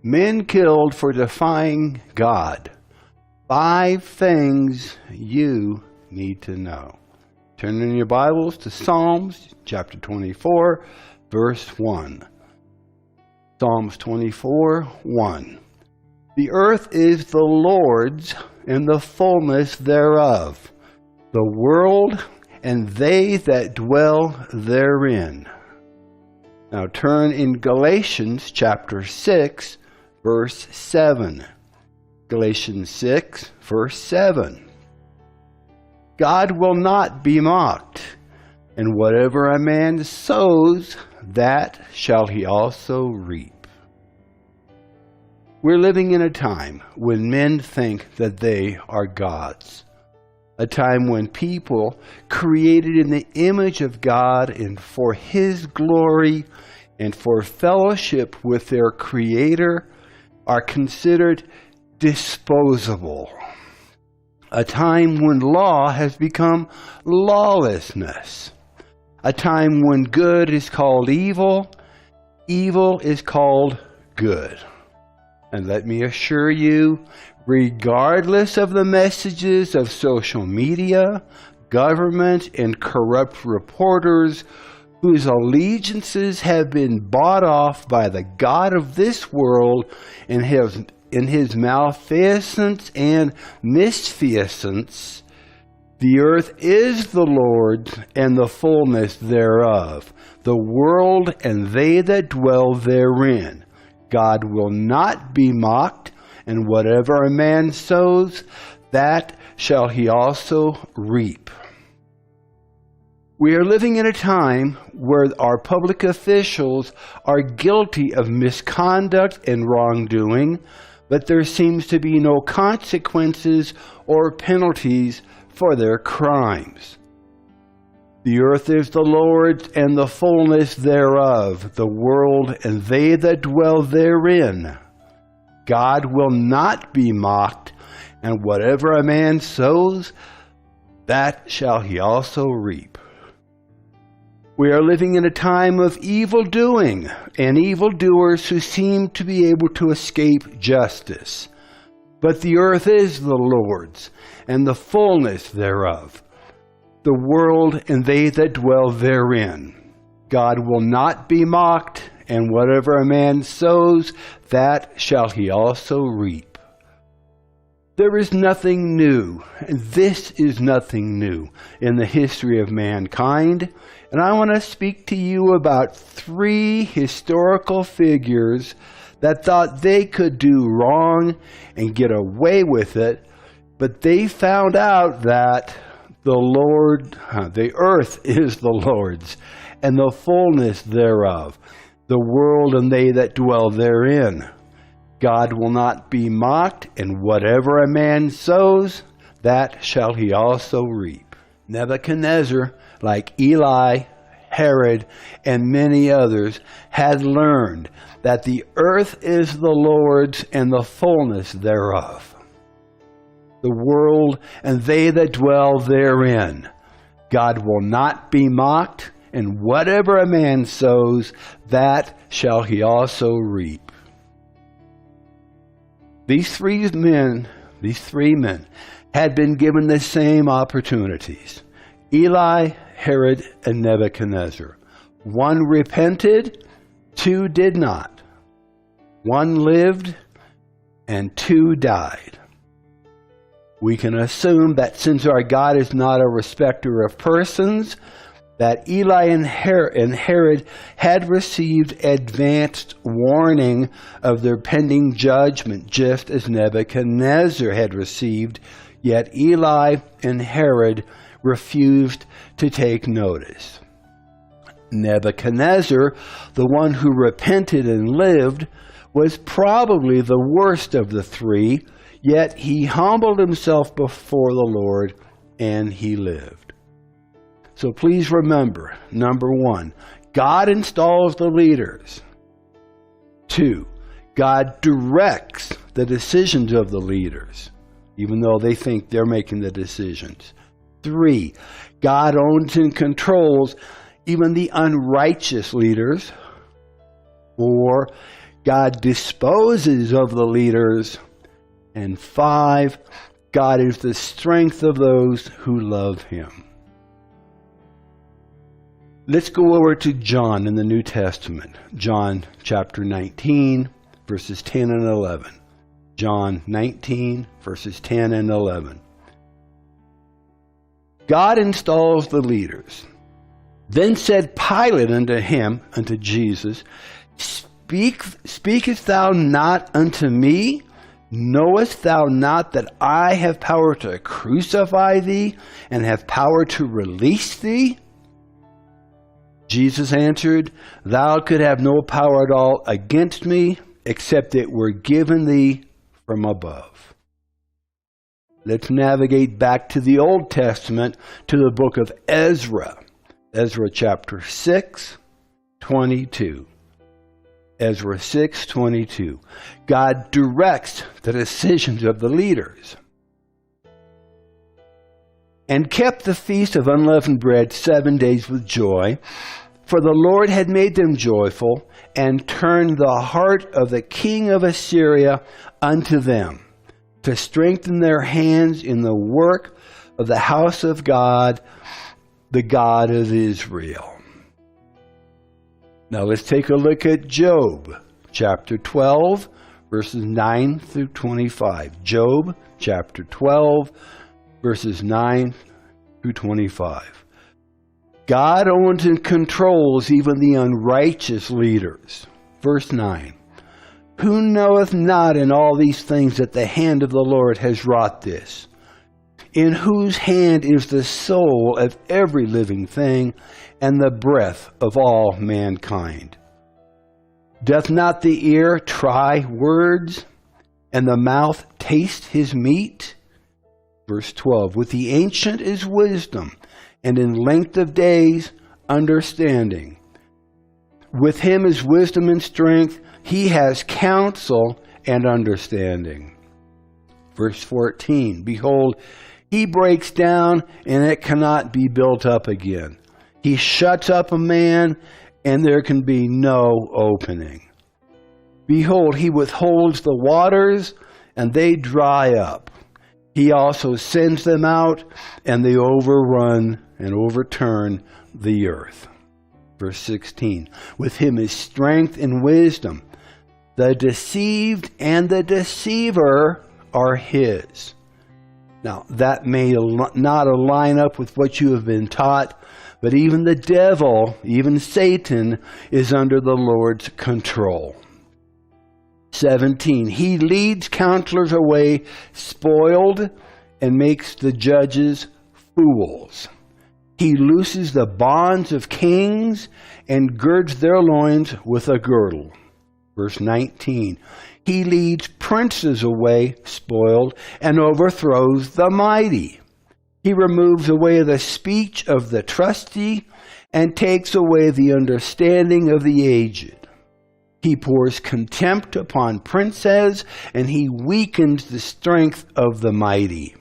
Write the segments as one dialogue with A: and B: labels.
A: Men killed for defying God. 5 things you need to know. Turn in your Bibles to Psalms chapter 24, verse 1. Psalms 24, 1. The earth is the Lord's and the fullness thereof, the world and they that dwell therein. Now turn in Galatians chapter 6, verse 7. Galatians 6, verse 7. God will not be mocked, and whatever a man sows, that shall he also reap. We're living in a time when men think that they are gods. A time when people created in the image of God and for His glory and for fellowship with their Creator are considered disposable. A time when law has become lawlessness. A time when good is called evil, evil is called good. And let me assure you, regardless of the messages of social media, government, and corrupt reporters whose allegiances have been bought off by the God of this world and in his malfeasance and misfeasance, the earth is the Lord's and the fullness thereof, the world and they that dwell therein. God will not be mocked, and whatever a man sows, that shall he also reap. We are living in a time where our public officials are guilty of misconduct and wrongdoing, but there seems to be no consequences or penalties for their crimes. The earth is the Lord's and the fullness thereof, the world and they that dwell therein. God will not be mocked, and whatever a man sows, that shall he also reap. We are living in a time of evil doing and evildoers who seem to be able to escape justice. But the earth is the Lord's and the fullness thereof, the world and they that dwell therein. God will not be mocked, and whatever a man sows, that shall he also reap. There is nothing new, and this is nothing new in the history of mankind. And I want to speak to you about 3 historical figures that thought they could do wrong and get away with it, but they found out that the earth is the Lord's, and the fullness thereof, the world and they that dwell therein. God will not be mocked, and whatever a man sows, that shall he also reap. Nebuchadnezzar, like Eli, Herod, and many others, had learned that the earth is the Lord's and the fullness thereof, the world and they that dwell therein. God will not be mocked, and whatever a man sows, that shall he also reap. These three men had been given the same opportunities. Eli, Herod, and Nebuchadnezzar. 1 repented, 2 did not. 1 lived, and 2 died. We can assume that since our God is not a respecter of persons, that Eli and Herod had received advanced warning of their pending judgment, just as Nebuchadnezzar had received, yet Eli and Herod refused to take notice. Nebuchadnezzar, the one who repented and lived, was probably the worst of the 3, yet he humbled himself before the Lord and he lived. So please remember, number 1, God installs the leaders. 2, God directs the decisions of the leaders, even though they think they're making the decisions. 3, God owns and controls even the unrighteous leaders. 4, God disposes of the leaders. And 5, God is the strength of those who love him. Let's go over to John in the New Testament. John chapter 19, verses 10 and 11. John 19, verses 10 and 11. God installs the leaders. Then said Pilate unto Jesus, Speakest thou not unto me? Knowest thou not that I have power to crucify thee, and have power to release thee? Jesus answered, Thou could have no power at all against me, except it were given thee from above. Let's navigate back to the Old Testament, to the book of Ezra. Ezra chapter 6, 22. Ezra 6:22. God directs the decisions of the leaders. And kept the feast of unleavened bread 7 days with joy, for the Lord had made them joyful, and turned the heart of the king of Assyria unto them, to strengthen their hands in the work of the house of God, the God of Israel. Now let's take a look at Job, chapter 12, verses 9 through 25. Job, chapter 12, verses 9 through 25. God owns and controls even the unrighteous leaders. Verse 9. Who knoweth not in all these things that the hand of the Lord has wrought this? In whose hand is the soul of every living thing, and the breath of all mankind? Doth not the ear try words, and the mouth taste his meat? Verse 12, with the ancient is wisdom, and in length of days understanding. With him is wisdom and strength, he has counsel and understanding. Verse 14, behold, he breaks down, and it cannot be built up again. He shuts up a man, and there can be no opening. Behold, he withholds the waters, and they dry up. He also sends them out, and they overrun and overturn the earth. Verse 16, with him is strength and wisdom. The deceived and the deceiver are his. Now, that may not align up with what you have been taught, but even the devil, even Satan, is under the Lord's control. 17, he leads counselors away spoiled and makes the judges fools. He looses the bonds of kings and girds their loins with a girdle. Verse 19, he leads princes away spoiled and overthrows the mighty. He removes away the speech of the trusty and takes away the understanding of the aged. He pours contempt upon princes, and he weakens the strength of the mighty.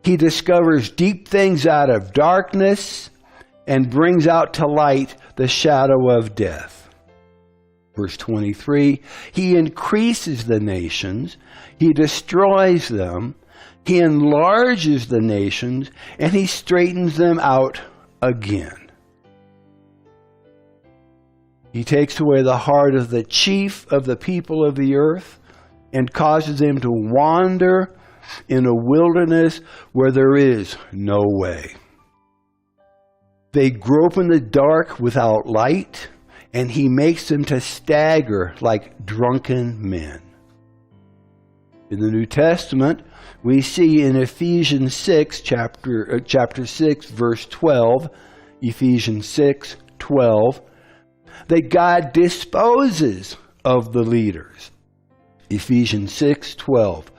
A: He discovers deep things out of darkness and brings out to light the shadow of death. Verse 23, he increases the nations, he destroys them, he enlarges the nations, and he straightens them out again. He takes away the heart of the chief of the people of the earth and causes them to wander in a wilderness where there is no way. They grope in the dark without light, and he makes them to stagger like drunken men. In the New Testament, we see in Ephesians 6, chapter 6, verse 12, Ephesians 6, 12, that God disposes of the leaders. Ephesians 6, 12.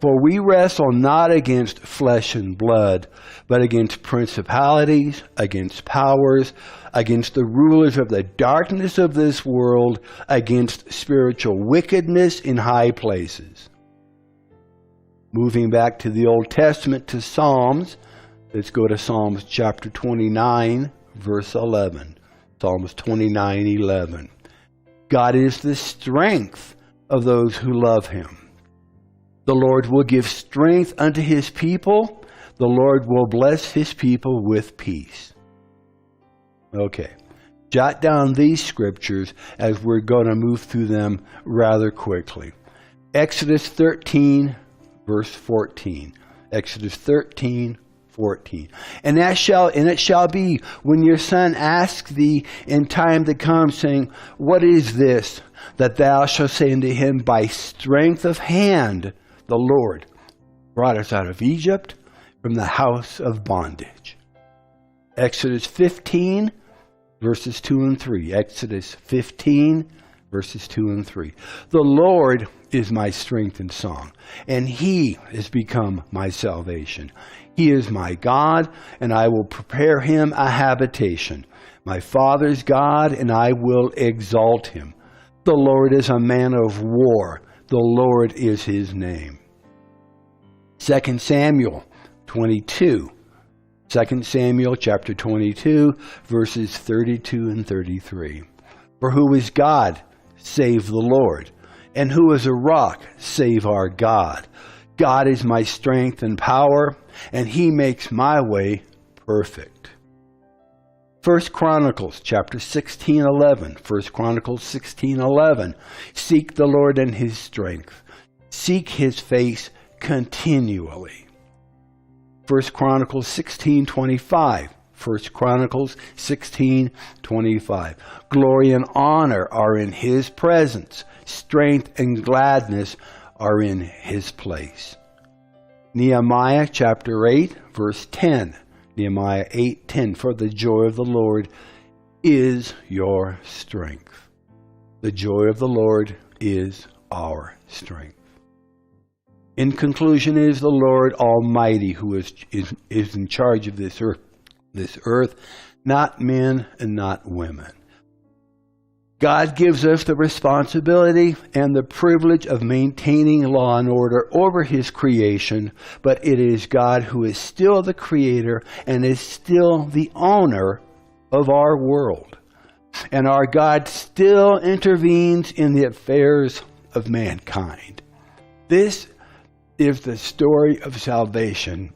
A: For we wrestle not against flesh and blood, but against principalities, against powers, against the rulers of the darkness of this world, against spiritual wickedness in high places. Moving back to the Old Testament to Psalms, let's go to Psalms chapter 29, verse 11. Psalms 29:11. God is the strength of those who love him. The Lord will give strength unto his people. The Lord will bless his people with peace. Okay. Jot down these scriptures as we're going to move through them rather quickly. Exodus 13, verse 14. Exodus 13, 14. And it shall be when your son asks thee in time to come, saying, What is this? That thou shalt say unto him, By strength of hand the Lord brought us out of Egypt from the house of bondage. Exodus 15, verses 2 and 3. Exodus 15, verses 2 and 3. The Lord is my strength and song, and he is become my salvation. He is my God, and I will prepare him a habitation. My father's God, and I will exalt him. The Lord is a man of war. The Lord is his name. 2 Samuel 22. 2 Samuel chapter 22, verses 32 and 33. For who is God, save the Lord? And who is a rock, save our God? God is my strength and power, and he makes my way perfect. 1 Chronicles chapter 16:11. 1 Chronicles 16:11. Seek the Lord and his strength. Seek his face continually. 1 Chronicles 16:25. 1 Chronicles 16:25. Glory and honor are in his presence. Strength and gladness are in his place. Nehemiah chapter 8, verse 10. Nehemiah 8:10. For the joy of the Lord is your strength. The joy of the Lord is our strength. In conclusion, it is the Lord Almighty who is in charge of this earth, not men and not women. God gives us the responsibility and the privilege of maintaining law and order over his creation, but it is God who is still the creator and is still the owner of our world. And our God still intervenes in the affairs of mankind. This is the story of salvation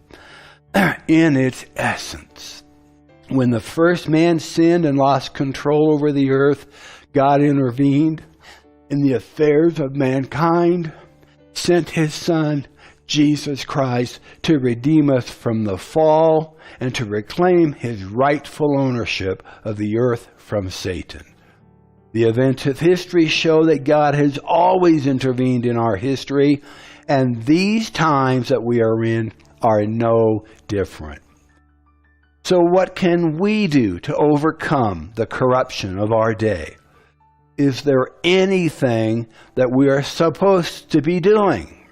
A: in its essence. When the first man sinned and lost control over the earth, God intervened in the affairs of mankind, sent his Son, Jesus Christ, to redeem us from the fall and to reclaim his rightful ownership of the earth from Satan. The events of history show that God has always intervened in our history, and these times that we are in are no different. So what can we do to overcome the corruption of our day? Is there anything that we are supposed to be doing?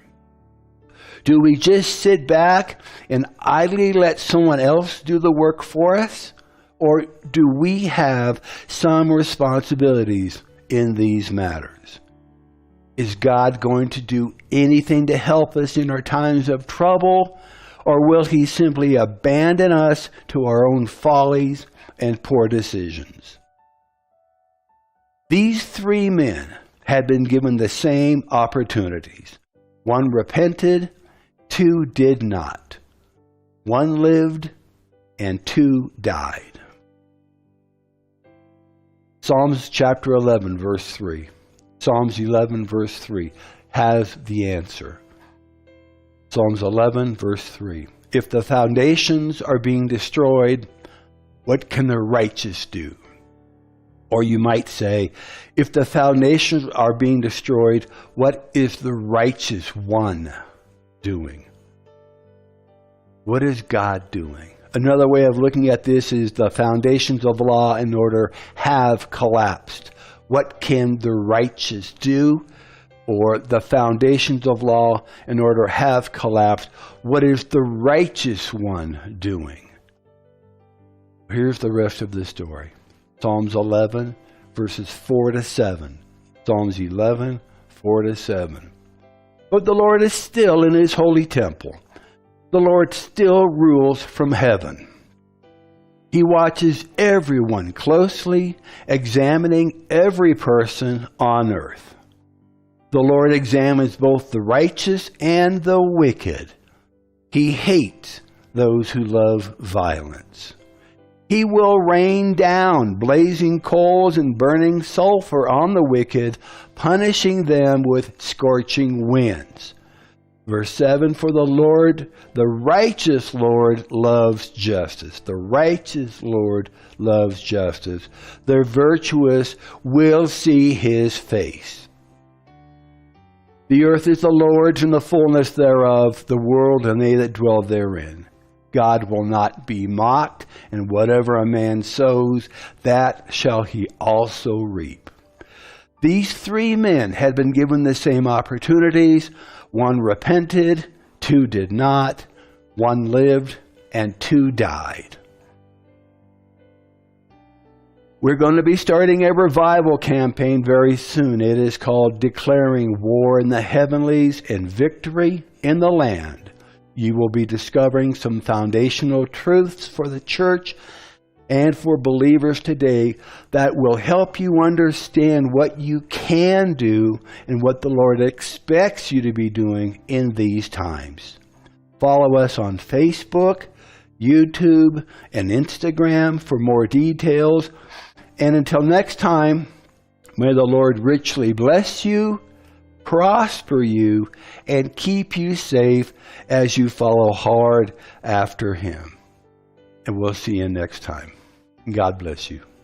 A: Do we just sit back and idly let someone else do the work for us? Or do we have some responsibilities in these matters? Is God going to do anything to help us in our times of trouble? Or will he simply abandon us to our own follies and poor decisions? These three men had been given the same opportunities. One repented, two did not. One lived, and two died. Psalms chapter 11, verse 3. Psalms 11, verse 3 has the answer. Psalms 11, verse 3. If the foundations are being destroyed, what can the righteous do? Or you might say, if the foundations are being destroyed, what is the righteous one doing? What is God doing? Another way of looking at this is the foundations of law and order have collapsed. What can the righteous do? Or the foundations of law and order have collapsed. What is the righteous one doing? Here's the rest of the story. Psalms 11, verses 4 to 7. Psalms 11, 4 to 7. But the Lord is still in his holy temple. The Lord still rules from heaven. He watches everyone closely, examining every person on earth. The Lord examines both the righteous and the wicked. He hates those who love violence. He will rain down blazing coals and burning sulfur on the wicked, punishing them with scorching winds. Verse 7, for the Lord, the righteous Lord, loves justice. The righteous Lord loves justice. The virtuous will see his face. The earth is the Lord's and the fullness thereof, the world and they that dwell therein. God will not be mocked, and whatever a man sows, that shall he also reap. These three men had been given the same opportunities. One repented, two did not, one lived, and two died. We're going to be starting a revival campaign very soon. It is called Declaring War in the Heavenlies and Victory in the Land. You will be discovering some foundational truths for the church and for believers today that will help you understand what you can do and what the Lord expects you to be doing in these times. Follow us on Facebook, YouTube, and Instagram for more details. And until next time, may the Lord richly bless you, prosper you, and keep you safe as you follow hard after Him. And we'll see you next time. God bless you.